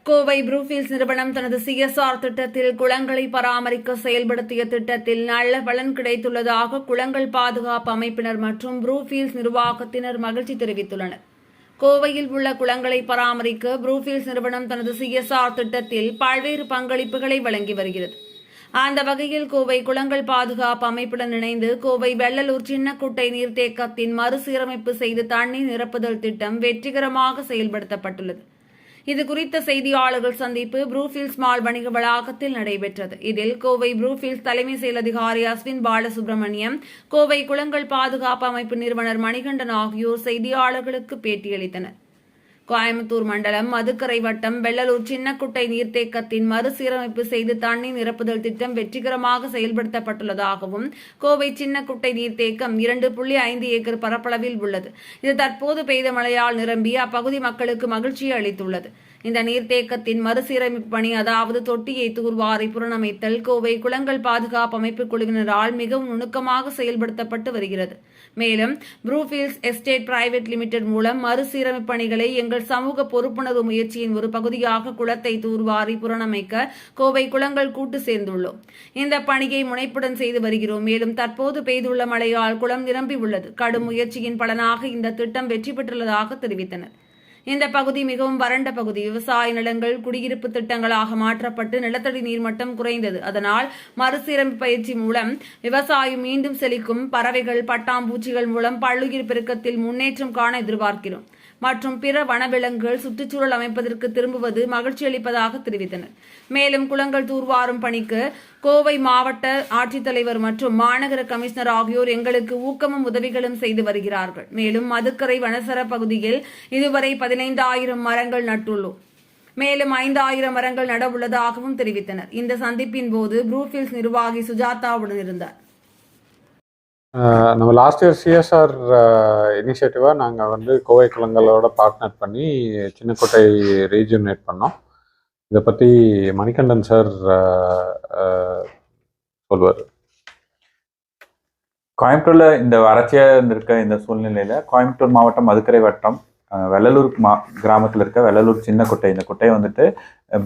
கோவை ப்ரூஃபீல்ட்ஸ் நிறுவனம் தனது சிஎஸ்ஆர் திட்டத்தில் குளங்களை பராமரிக்க செயல்படுத்திய திட்டத்தில் நல்ல பலன் கிடைத்துள்ளதாக குளங்கள் பாதுகாப்பு அமைப்பினர் மற்றும் ப்ரூஃபீல்ட்ஸ் நிர்வாகத்தினர் மகிழ்ச்சி தெரிவித்துள்ளனர். கோவையில் உள்ள குளங்களை பராமரிக்க ப்ரூஃபீல்ட்ஸ் நிறுவனம் தனது சிஎஸ்ஆர் திட்டத்தில் பல்வேறு பங்களிப்புகளை வழங்கி வருகிறது. அந்த வகையில் கோவை குளங்கள் பாதுகாப்பு அமைப்புடன் இணைந்து கோவை வெள்ளலூர் சின்னக்குட்டை நீர்த்தேக்கத்தின் மறுசீரமைப்பு செய்து தண்ணீர் நிரப்புதல் திட்டம் வெற்றிகரமாக செயல்படுத்தப்பட்டுள்ளது. இது குறித்த செய்தியாளர்கள் சந்திப்பு ப்ரூஃபீல்ட்ஸ் மால் வணிக வளாகத்தில் நடைபெற்றது. இதில் கோவை ப்ரூஃபீல்ட்ஸ் தலைமை செயல் அதிகாரி அஸ்வின் பாலசுப்ரமணியம், கோவை குளங்கள் பாதுகாப்பு அமைப்பு நிறுவனர் மணிகண்டன் ஆகியோர் செய்தியாளர்களுக்கு பேட்டியளித்தனர். கோயம்புத்தூர் மண்டலம் மதுக்கரை வட்டம் வெள்ளலூர் சின்னக்குட்டை நீர்த்தேக்கத்தின் மறுசீரமைப்பு செய்து தண்ணீர் நிரப்புதல் திட்டம் வெற்றிகரமாக செயல்படுத்தப்பட்டுள்ளதாகவும், கோவை சின்னக்குட்டை நீர்த்தேக்கம் 2.5 ஏக்கர் பரப்பளவில் உள்ளது. இது தற்போது பெய்த மழையால் நிரம்பி அப்பகுதி மக்களுக்கு மகிழ்ச்சியை அளித்துள்ளது. இந்த நீர்த்தேக்கத்தின் மறுசீரமைப்பு பணி, அதாவது தொட்டியை தூர்வாரி புனரமைத்தல், கோவை குளங்கள் பாதுகாப்பு அமைப்பு குழுவினரால் மிகவும் நுணுக்கமாக செயல்படுத்தப்பட்டு வருகிறது. மேலும் ப்ரூஃபீல்ட்ஸ் எஸ்டேட் பிரைவேட் லிமிடெட் மூலம் மறுசீரமைப்பு பணிகளை எங்கள் சமூக பொறுப்புணர்வு முயற்சியின் ஒரு பகுதியாக குளத்தை தூர்வாரி புனரமைக்க கோவை குளங்கள் கூட்டு சேர்ந்துள்ளோம். இந்த பணியை முனைப்புடன் செய்து வருகிறோம். மேலும் தற்போது பெய்துள்ள மழையால் குளம் நிரம்பி உள்ளது. கடும் முயற்சியின் பலனாக இந்த திட்டம் வெற்றி பெற்றுள்ளதாக தெரிவித்தனர். இந்த பகுதி மிகவும் வறண்ட பகுதி. விவசாய நிலங்கள் குடியிருப்பு திட்டங்களாக மாற்றப்பட்டு நிலத்தடி நீர்மட்டம் குறைந்தது. அதனால் மறுசீரமைப்பு பயிற்சி மூலம் விவசாயம் மீண்டும் செழிக்கும். பறவைகள், பட்டாம்பூச்சிகள் மூலம் பல்லுயிர் பெருக்கத்தில் முன்னேற்றம் காண எதிர்பார்க்கிறோம் மற்றும் பிற வனவிலங்குகள் சுற்றுச்சூழல் அமைப்பதற்கு திரும்புவது மகிழ்ச்சி அளிப்பதாக தெரிவித்தனர். மேலும் குளங்கள் தூர்வாரும் பணிக்கு கோவை மாவட்ட ஆட்சித்தலைவர் மற்றும் மாநகர கமிஷனர் ஆகியோர் எங்களுக்கு ஊக்கமும் உதவிகளும் செய்து வருகிறார்கள். மேலும் மதுக்கரை வனசர பகுதியில் இதுவரை 15,000 மரங்கள் நட்டுள்ளோம். மேலும் 5,000 மரங்கள் நட உள்ளதாகவும் தெரிவித்தனர். இந்த சந்திப்பின் போது ப்ரூஃபீல்ட்ஸ் நிர்வாகி சுஜாதாவுடன் இருந்தார். நம்ம லாஸ்ட் இயர் சிஎஸ்ஆர் இனிஷியேட்டிவாக நாங்கள் கோவை குளங்களோட பார்ட்னர் பண்ணி சின்னக்கோட்டை ரீஜுனேட் பண்ணோம். இதை பற்றி மணிகண்டன் சார் சொல்வார். கோயம்புத்தூரில் இந்த வறட்சியாக இருக்க இந்த சூழ்நிலையில் கோயம்புத்தூர் மாவட்டம் மதுக்கரை வட்டம் வெள்ளலூர் கிராமத்தில் இருக்க வெள்ளலூர் சின்னக்குட்டை, இந்த குட்டையை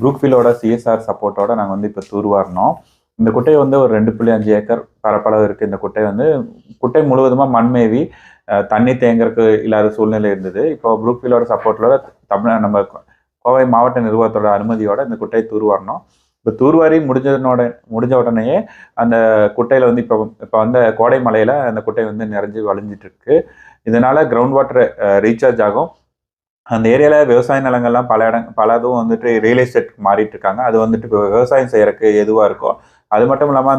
ப்ரூக்ஃபீல்டோட சிஎஸ்ஆர் சப்போர்ட்டோட நாங்கள் இப்போ தூர்வாரினோம். இந்த குட்டை ஒரு 2.5 ஏக்கர் பரப்பளவு இருக்குது. இந்த குட்டை முழுவதுமாக மண்மேவி தண்ணி தேங்கறதுக்கு இல்லாத சூழ்நிலை இருந்தது. இப்போ ப்ரூக்ஃபீல்டோட சப்போர்ட்டோட நம்ம கோவை மாவட்ட நிர்வாகத்தோட அனுமதியோட இந்த குட்டையை தூர்வாரினோம். இப்போ தூர்வாரி முடிஞ்ச உடனேயே அந்த குட்டையில் இப்போ கோடை மலையில் அந்த குட்டை நிறைஞ்சு வழிஞ்சிட்டு இருக்கு. இதனால கிரவுண்ட் வாட்டர் ரீசார்ஜ் ஆகும். அந்த ஏரியாவில் விவசாய நிலங்கள்லாம் பலதும் ரியல் எஸ்டேட் மாறிட்டு இருக்காங்க. அது இப்போ விவசாயம் செய்யறதுக்கு எதுவாக இருக்கும். அது மட்டும் இல்லாமல்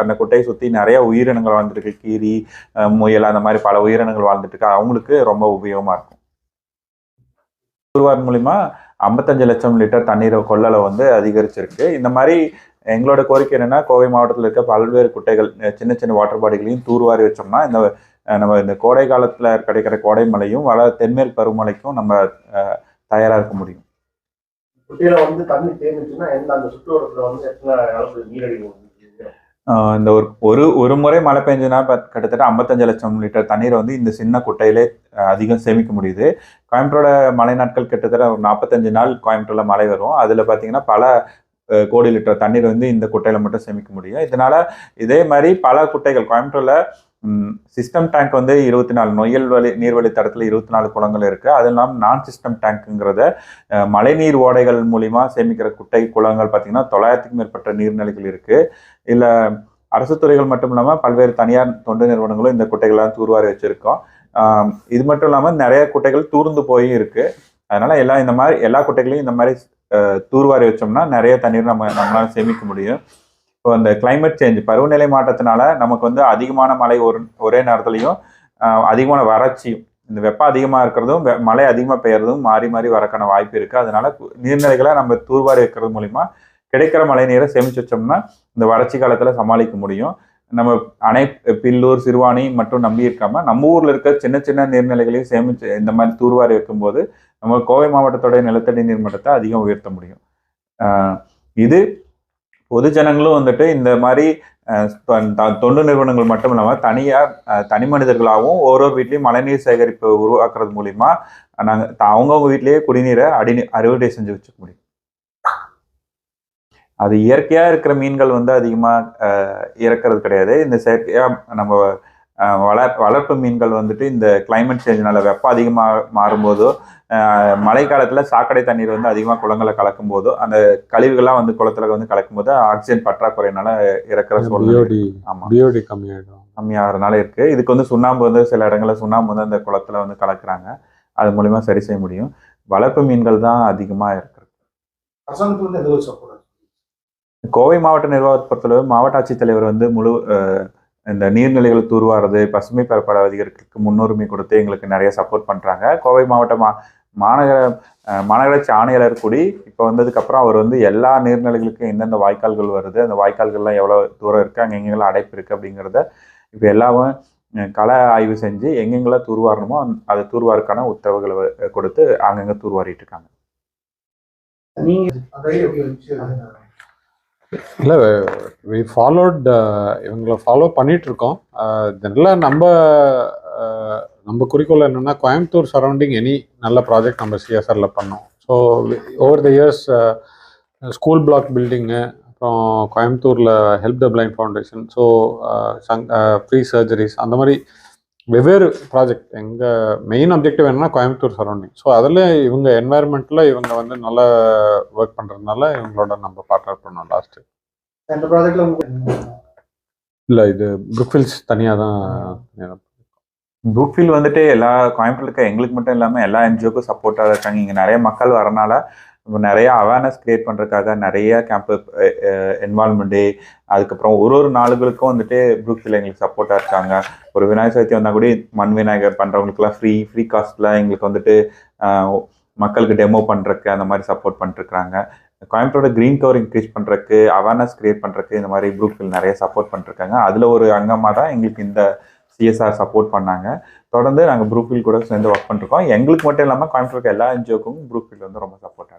அந்த குட்டையை சுற்றி நிறைய உயிரினங்கள் வாழ்ந்துருக்கு. கீரி, முயல், அந்த மாதிரி பல உயிரினங்கள் வாழ்ந்துட்டு இருக்கு. அவங்களுக்கு ரொம்ப உபயோகமாக இருக்கும். தூர்வார் மூலிமா 55 லட்சம் லிட்டர் தண்ணீரை கொள்ளளவு அதிகரிச்சிருக்கு. இந்த மாதிரி எங்களோட கோரிக்கை என்னன்னா, கோவை மாவட்டத்தில் இருக்க பல்வேறு குட்டைகள், சின்ன சின்ன வாட்டர் பாடிகளையும் தூர்வாரி வச்சோம்னா நம்ம இந்த கோடை காலத்தில் கிடைக்கிற கோடை மழையும் தென்மேற்கு பருவமழைக்கும் நம்ம தயாராக இருக்க முடியும். குட்டையில தண்ணி தேங்குச்சுன்னா அந்த சுற்றுவட்டத்துல எத்தனை அளவு நீரழிவு இந்த ஒரு முறை மழை பெஞ்சுன்னா கிட்டத்தட்ட 55 லட்சம் லிட்டர் தண்ணீரை இந்த சின்ன குட்டையிலே அதிகம் சேமிக்க முடியுது. கோயம்புத்தூரோட மழை நாட்கள் கிட்டத்தட்ட ஒரு 45 நாள் கோயம்புத்தூர்ல மழை வரும். அதுல பார்த்தீங்கன்னா பல கோடி லிட்டர் தண்ணீர் இந்த குட்டையில மட்டும் சேமிக்க முடியும். இதனால இதே மாதிரி பல குட்டைகள் கோயம்புத்தூர்ல சிஸ்டம் டேங்க் 24 நொய்யல் நீர்வழி தடத்தில் 24 குளங்கள் இருக்கு. அது இல்லாமல் நான் சிஸ்டம் டேங்க்குங்கிறத மழைநீர் ஓடைகள் மூலிமா சேமிக்கிற குட்டை குளங்கள் பார்த்தீங்கன்னா 900க்கும் மேற்பட்ட நீர்நிலைகள் இருக்கு. இல்லை அரசு துறைகள் மட்டும் இல்லாமல் பல்வேறு தனியார் தொண்டு நிறுவனங்களும் இந்த குட்டைகள்லாம் தூர்வாரி வச்சிருக்கோம். இது மட்டும் இல்லாமல் நிறைய குட்டைகள் தூர்ந்து போய் இருக்கு. அதனால எல்லா குட்டைகளையும் இந்த மாதிரி தூர்வாரி வச்சோம்னா நிறைய தண்ணீர் நம்மளால சேமிக்க முடியும். இப்போ அந்த கிளைமேட் சேஞ்ச், பருவநிலை மாற்றத்தினால நமக்கு அதிகமான மழை ஒரே நேரத்துலையும் அதிகமான வறட்சியும், இந்த வெப்பம் அதிகமாக இருக்கிறதும் மழை அதிகமாக பெய்யறதும் மாறி மாறி வரக்கான வாய்ப்பு இருக்குது. அதனால நீர்நிலைகளை நம்ம தூர்வாரி வைக்கிறது மூலிமா கிடைக்கிற மழை நீரை சேமிச்சு வச்சோம்னா இந்த வறட்சி காலத்தில் சமாளிக்க முடியும். நம்ம பில்லூர், சிறுவாணி மட்டும் நம்பி இருக்காம நம்ம ஊரில் இருக்க சின்ன சின்ன நீர்நிலைகளையும் சேமிச்சு இந்த மாதிரி தூர்வாரி வைக்கும்போது நம்ம கோவை மாவட்டத்தோடைய நிலத்தடி நீர்மட்டத்தை அதிகம் உயர்த்த முடியும். இது பொது ஜனங்களும் இந்த மாதிரி தொண்டு நிறுவனங்கள் மட்டும் இல்லாமல் தனி மனிதர்களாகவும் ஒரு வீட்லேயும் மழைநீர் சேகரிப்பு உருவாக்குறது மூலிமா நாங்கள் அவங்கவுங்க வீட்லேயே குடிநீரை அறுவடை செஞ்சு வச்சுக்க முடியும். அது இயற்கையாக இருக்கிற மீன்கள் வந்து அதிகமாக இறக்கிறது கிடையாது. இந்த செயற்கையாக நம்ம வளர்ப்பு மீன்கள் வந்துட்டு இந்த கிளைமேட் சேஞ்ச்னால வெப்பம் அதிகமாக மாறும்போதோ, மழை காலத்தில் சாக்கடை தண்ணீர் வந்து அதிகமாக குளங்களை கலக்கும் போதோ, அந்த கழிவுகள்லாம் வந்து குளத்துல வந்து கலக்கும் போது ஆக்சிஜன் பற்றாக்குறையினால இறக்குற சூழ்நிலை. ஆமாம், பிஓடி கம்மியாயிடும். கம்மியாகிறதுனால இருக்கு. இதுக்கு வந்து சுண்ணாம்பு வந்து சில இடங்களில் சுண்ணாம்பு வந்து அந்த குளத்துல வந்து கலக்குறாங்க. அது மூலிமா சரி செய்ய முடியும். வளர்ப்பு மீன்கள் தான் அதிகமாக இருக்கிறது. அரசாங்கத்துல வந்து எந்த ஒரு சப்போர்ட்? கோவை மாவட்ட நிர்வாகத்தை பொறுத்தளவு மாவட்ட ஆட்சித்தலைவர் வந்து முழு இந்த நீர்நிலைகள் தூர்வாரது, பசுமை பரப்பளவு அதிகரிக்கிறதுக்கு முன்னுரிமை கொடுத்து எங்களுக்கு நிறைய சப்போர்ட் பண்ணுறாங்க. கோவை மாவட்ட மாநகராட்சி ஆணையாளர் கூடி இப்போ வந்ததுக்கப்புறம் அவர் வந்து எல்லா நீர்நிலைகளுக்கும் எந்தெந்த வாய்க்கால்கள் வருது, அந்த வாய்க்கால்கள்லாம் எவ்வளோ தூரம் இருக்குது, அங்கே எங்கெங்கெல்லாம் அடைப்பு இருக்குது அப்படிங்கிறத இப்போ எல்லாமே கள ஆய்வு செஞ்சு எங்கெங்கெல்லாம் தூர்வாரணுமோ அது தூர்வாருக்கான உத்தரவுகளை கொடுத்து அங்கங்கே தூர்வாரிட்டு இருக்காங்க. இல்லை, வி ஃபாலோட் இவங்களை ஃபாலோ பண்ணிகிட்ருக்கோம். ஜென்ரலாக நம்ம குறிக்கோள் என்னென்னா கோயம்புத்தூர் சரௌண்டிங் எனி நல்ல ப்ராஜெக்ட் நம்ம சிஎஸ்ஆரில் பண்ணோம். So over the years school block building, அப்புறம் கோயம்புத்தூரில் help the blind foundation, so free surgeries, அந்த மாதிரி வெவ்வேறு ப்ராஜெக்ட். எங்கள் மெயின் அப்ஜெக்டிவ் என்னன்னா கோயம்புத்தூர் சரௌண்டிங். ஸோ அதில் இவங்க என்வாயர்மெண்ட்டில் இவங்க வந்து நல்லா ஒர்க் பண்ணுறதுனால இவங்களோட நம்ம பார்ட்னர் பண்ணோம் லாஸ்ட்டு. இந்த ப்ராஜெக்டில் இல்லை, இது ப்ரூக்ஃபீல்ட்ஸ் தனியாக தான். ப்ரூக்ஃபீல்ட் வந்துட்டு எல்லா கோயம்புத்தூர்ல இருக்க எங்களுக்கு மட்டும் இல்லாமல் எல்லா என்ஜிஓக்கும் சப்போர்ட்டாக இருக்காங்க. இங்கே நிறைய மக்கள் வரனால நிறைய அவேர்னஸ் கிரியேட் பண்ணுறதுக்காக நிறைய கேம்ப்பு, என்வால்மெண்ட் டே, அதுக்கப்புறம் ஒரு நாளுகளுக்கும் வந்துட்டு ப்ரூக்ஃபீல்ட் எங்களுக்கு சப்போர்ட்டாக இருக்காங்க. ஒரு விநாயகர் சதுர்த்தி வந்தால் கூட மண் விநாயகர் பண்ணுறவங்களுக்குலாம் ஃப்ரீ காஸ்ட்டில் எங்களுக்கு வந்துட்டு மக்களுக்கு டெமோ பண்ணுறதுக்கு அந்த மாதிரி சப்போர்ட் பண்ணிட்டுருக்காங்க. கோயம்புத்தூரோட க்ரீன் கவர் இன்க்ரீஸ் பண்ணுறதுக்கு, அவேர்னஸ் கிரியேட் பண்ணுறதுக்கு இந்த மாதிரி ப்ரூக்ஃபீல்ட் நிறைய சப்போர்ட் பண்ணிட்டுருக்காங்க. அதில் ஒரு அங்கமாக தான் எங்களுக்கு இந்த சிஎஸ்ஆர் சப்போர்ட் பண்ணாங்க. தொடர்ந்து நாங்கள் ப்ரூக்ஃபீல்ட் கூட சேர்ந்து ஒர்க் பண்ணிருக்கோம். எங்களுக்கு மட்டும் இல்லாமல் கோயம்புத்தூருக்கு எல்லா என்ஜிஓக்கும் ப்ரூக்ஃபீல்ட் வந்து ரொம்ப சப்போர்ட்டாக